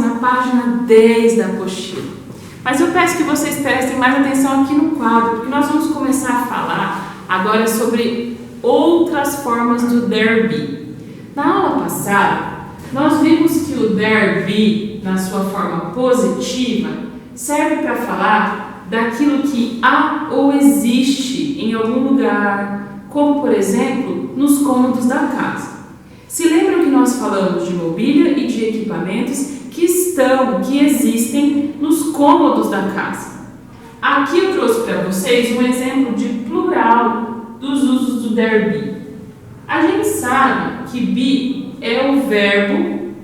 na página 10 da apostila. Mas eu peço que vocês prestem mais atenção aqui no quadro, porque nós vamos começar a falar agora sobre outras formas do there be. Na aula passada, nós vimos que o there be, na sua forma positiva, serve para falar daquilo que há ou existe em algum lugar, como por exemplo, nos cômodos da casa. Se lembram que nós falamos de mobília e de equipamentos que existem nos cômodos da casa. Aqui eu trouxe para vocês um exemplo de plural dos usos do there be. A gente sabe que be é um verbo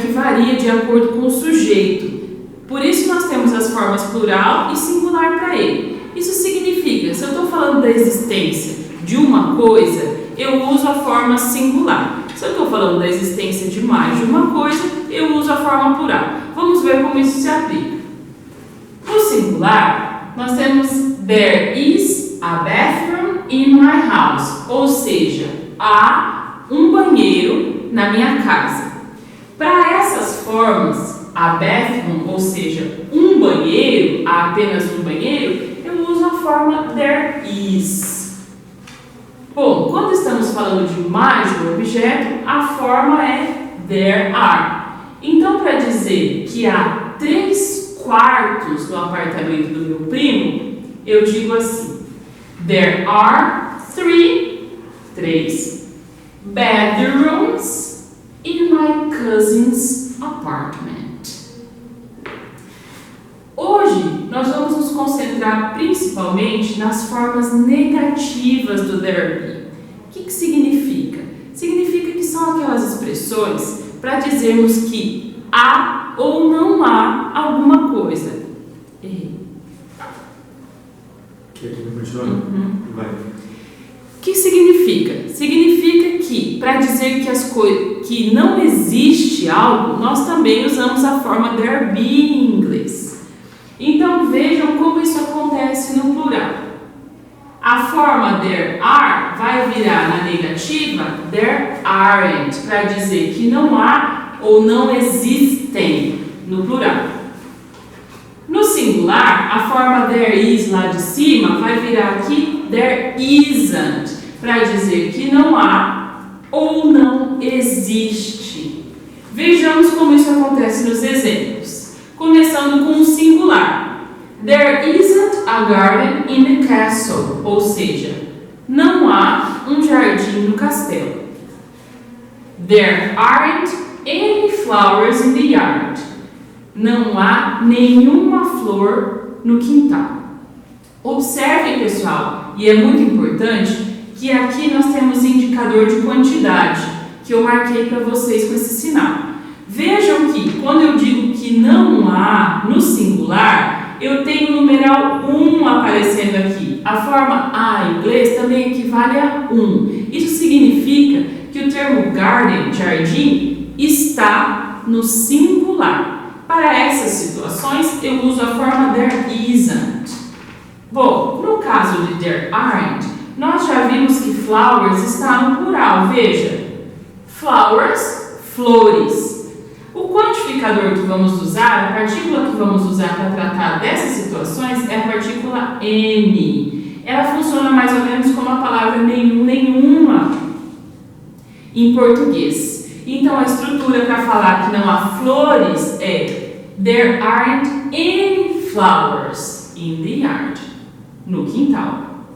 que varia de acordo com o sujeito. Por isso nós temos as formas plural e singular para ele. Isso significa, se eu estou falando da existência de uma coisa, eu uso a forma singular. Se eu estou falando da existência de mais de uma coisa, eu uso a forma plural. Vamos ver como isso se aplica. No singular, nós temos there is a bathroom in my house, ou seja, há um banheiro na minha casa. Para essas formas, a bathroom, ou seja, um banheiro, há apenas um banheiro, eu uso a forma there is. Bom, quando estamos falando de mais de um objeto, a forma é there are. Então, para dizer que há 3/4 no apartamento do meu primo, eu digo assim: there are 3 bedrooms in my cousin's apartment. Hoje, nós vamos nos concentrar principalmente nas formas negativas do there be. O que significa? Significa que são aquelas expressões para dizermos que há ou não há alguma coisa. Errei. Vai. O que significa? Significa que, para dizer que não existe algo, nós também usamos a forma there be em inglês. Então vejam como isso acontece no plural. A forma there are vai virar na negativa there aren't, para dizer que não há ou não existem no plural. No singular, a forma there is lá de cima vai virar aqui there isn't, para dizer que não há ou não existe. Vejamos como isso acontece nos exemplos. Começando com o singular. There isn't a garden in the castle, ou seja, não há um jardim no castelo. There aren't any flowers in the yard. Não há nenhuma flor no quintal. Observem, pessoal, e é muito importante que aqui nós temos indicador de quantidade, que eu marquei para vocês com esse sinal. Vejam que quando eu digo que não há no singular, eu tenho o numeral 1 aparecendo aqui. A forma a em inglês também equivale a 1. Isso significa que o termo garden, jardim, está no singular. Para essas situações, eu uso a forma there isn't. Bom, no caso de there aren't, nós já vimos que flowers está no plural. Veja, flowers, flores. O quantificador que vamos usar, a partícula que vamos usar para tratar dessas situações é a partícula N. Ela funciona mais ou menos como a palavra nenhum, nenhuma em português. Então a estrutura para falar que não há flores é there aren't any flowers in the yard, no quintal.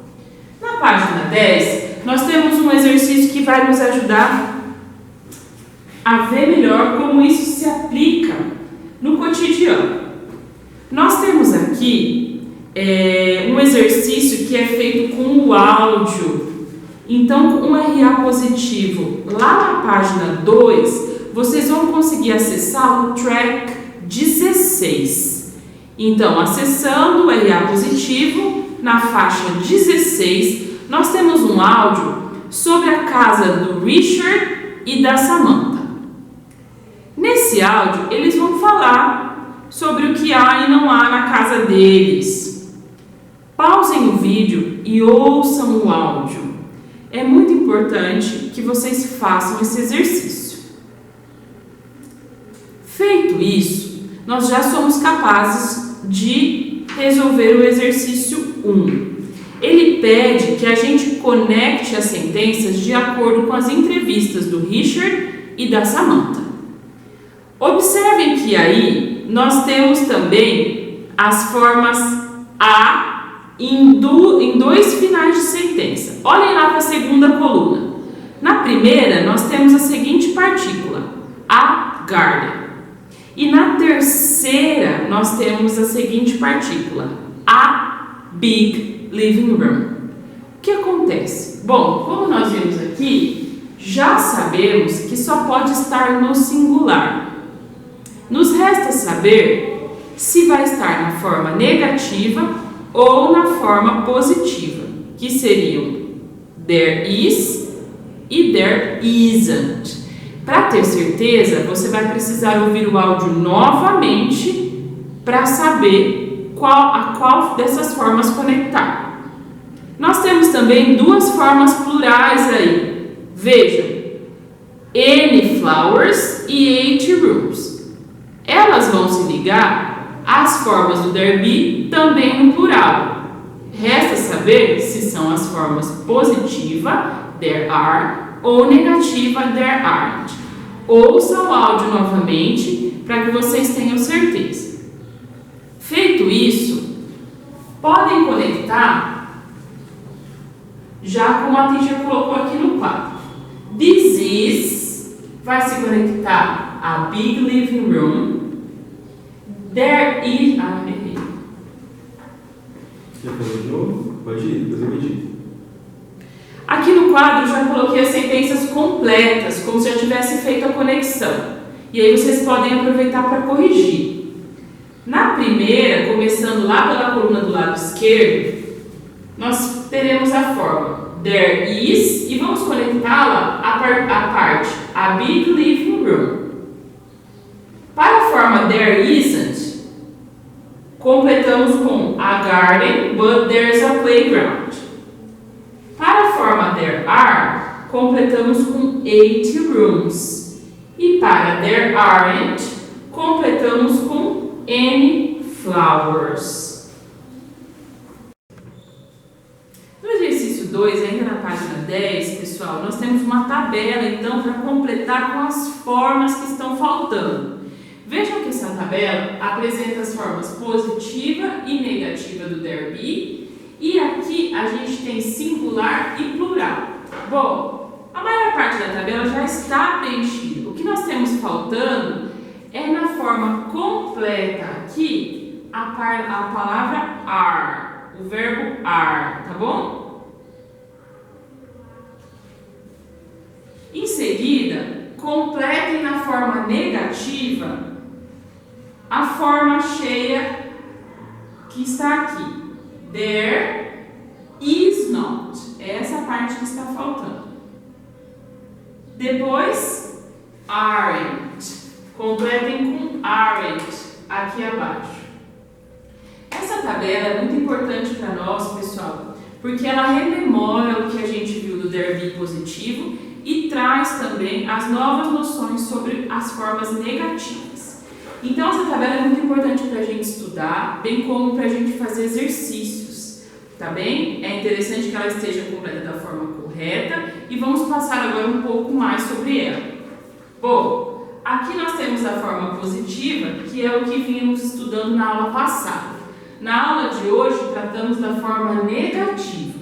Na página 10, nós temos um exercício que vai nos ajudar a ver melhor como isso se aplica no cotidiano. Nós temos aqui um exercício que é feito com o áudio. Então, com um RA positivo, lá na página 2, vocês vão conseguir acessar o track 16. Então, acessando o RA positivo, na faixa 16, nós temos um áudio sobre a casa do Richard e da Samantha. Nesse áudio, eles vão falar sobre o que há e não há na casa deles. Pausem o vídeo e ouçam o áudio. É muito importante que vocês façam esse exercício. Feito isso, nós já somos capazes de resolver o exercício 1. Ele pede que a gente conecte as sentenças de acordo com as entrevistas do Richard e da Samantha. Observem que aí nós temos também as formas A em dois finais de sentença. Olhem lá para a segunda coluna. Na primeira, nós temos a seguinte partícula, a garden. E na terceira, nós temos a seguinte partícula, a big living room. O que acontece? Bom, como nós vimos aqui, já sabemos que só pode estar no singular. Nos resta saber se vai estar na forma negativa ou na forma positiva, que seriam there is e there isn't. Para ter certeza, você vai precisar ouvir o áudio novamente para saber a qual dessas formas conectar. Nós temos também duas formas plurais aí. Vejam, any flowers e 8 rooms. Elas vão se ligar às formas do there be também no plural. Resta saber se são as formas positiva, there are, ou negativa, there aren't. Ouça o áudio novamente para que vocês tenham certeza. Feito isso, podem conectar já como a teacher colocou aqui no quadro. This is vai se conectar a big living room. There is... errei. Quer fazer de novo? Pode ir, depois eu medito. Aqui no quadro já coloquei as sentenças completas, como se já tivesse feito a conexão. E aí vocês podem aproveitar para corrigir. Na primeira, começando lá pela coluna do lado esquerdo, nós teremos a forma there is e vamos conectá-la à parte a big living room. Para a forma there isn't, completamos com a garden, but there's a playground. Para a forma there are, completamos com 8 rooms. E para there aren't, completamos com any flowers. No exercício 2, ainda na página 10, pessoal, nós temos uma tabela, então, para completar com as formas que estão faltando. Vejam que essa tabela apresenta as formas positiva e negativa do there be. E aqui a gente tem singular e plural. Bom, a maior parte da tabela já está preenchida. O que nós temos faltando é na forma completa aqui a palavra are, o verbo are, tá bom? Em seguida, completem na forma negativa a forma cheia que está aqui. There is not. É essa parte que está faltando. Depois, aren't. Completem com aren't aqui abaixo. Essa tabela é muito importante para nós, pessoal, porque ela rememora o que a gente viu do there be positivo e traz também as novas noções sobre as formas negativas. Então, essa tabela é muito importante para a gente estudar, bem como para a gente fazer exercícios, tá bem? É interessante que ela esteja completa da forma correta e vamos passar agora um pouco mais sobre ela. Bom, aqui nós temos a forma positiva, que é o que vínhamos estudando na aula passada. Na aula de hoje, tratamos da forma negativa.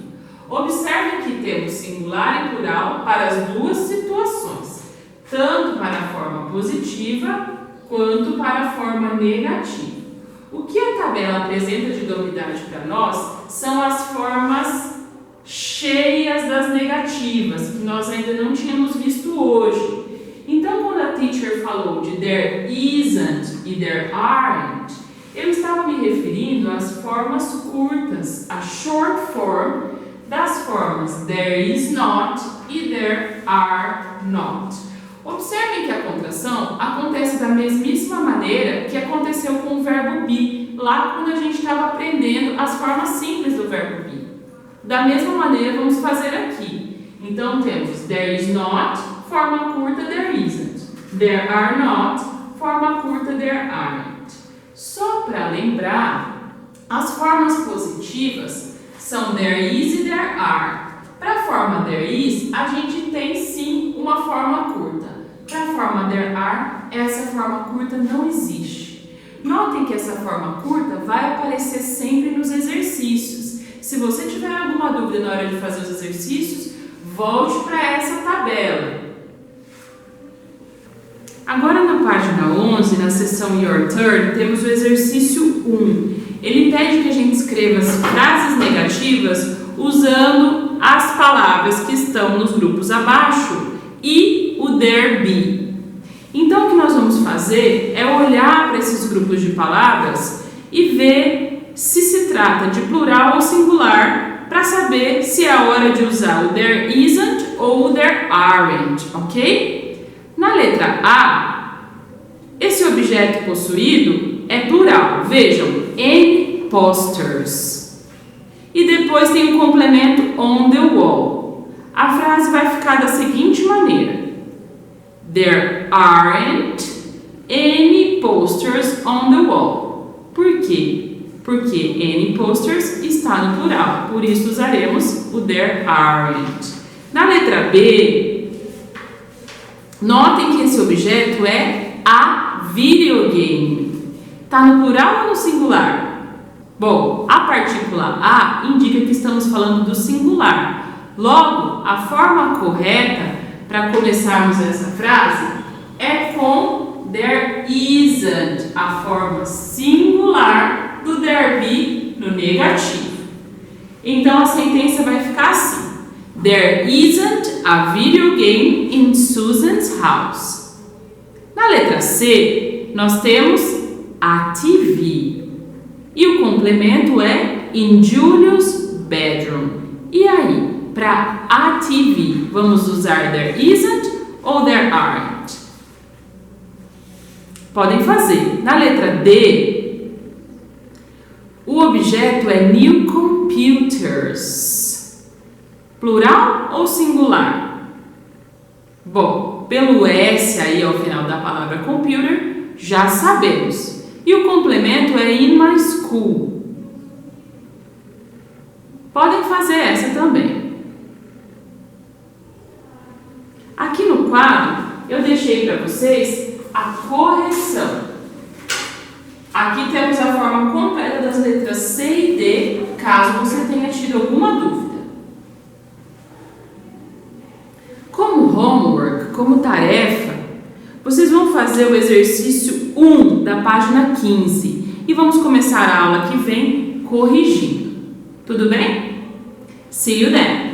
Observe que temos singular e plural para as duas situações, tanto para a forma positiva quanto para a forma negativa. O que a tabela apresenta de novidade para nós são as formas cheias das negativas, que nós ainda não tínhamos visto hoje. Então, quando a teacher falou de there isn't e there aren't, eu estava me referindo às formas curtas, a short form das formas there is not e there are not. Observem que a contração acontece da mesmíssima maneira que aconteceu com o verbo be, lá quando a gente estava aprendendo as formas simples do verbo be. Da mesma maneira vamos fazer aqui. Então temos there is not, forma curta there isn't. There are not, forma curta there aren't. Só para lembrar, as formas positivas são there is e there are. Para a forma there is, a gente tem sim uma forma curta. Para a forma there are, essa forma curta não existe. Notem que essa forma curta vai aparecer sempre nos exercícios. Se você tiver alguma dúvida na hora de fazer os exercícios, volte para essa tabela. Agora na página 11, na seção Your Turn, temos o exercício 1. Ele pede que a gente escreva as frases negativas usando as palavras que estão nos grupos abaixo e o there be. Então o que nós vamos fazer é olhar para esses grupos de palavras e ver se trata de plural ou singular para saber se é a hora de usar o there isn't ou o there aren't, ok? Na letra A, esse objeto possuído é plural. Vejam, any posters. E depois tem o complemento on the wall. A frase vai ficar da seguinte maneira: There aren't any posters on the wall. Por quê? Porque any posters está no plural. Por isso usaremos o there aren't. Na letra B, notem que esse objeto é a videogame. Está no plural ou no singular? Bom, a partícula a indica que estamos falando do singular. Logo, a forma correta para começarmos essa frase é com there isn't, a forma singular do there be no negativo. Então a sentença vai ficar assim: There isn't a video game in Susan's house. Na letra C, nós temos a TV. E o complemento é in Julia's bedroom. E aí, para a TV, vamos usar there isn't ou there aren't? Podem fazer. Na letra D, o objeto é new computers. Plural ou singular? Bom, pelo S aí ao final da palavra computer, já sabemos. E o complemento é in my school. Podem fazer essa também. Aqui no quadro, eu deixei para vocês a correção. Aqui temos a forma completa das letras C e D, caso você tenha tido alguma dúvida. Como homework, como tarefa, vocês vão fazer o exercício 1 da página 15 e vamos começar a aula que vem corrigindo. Tudo bem? See you then!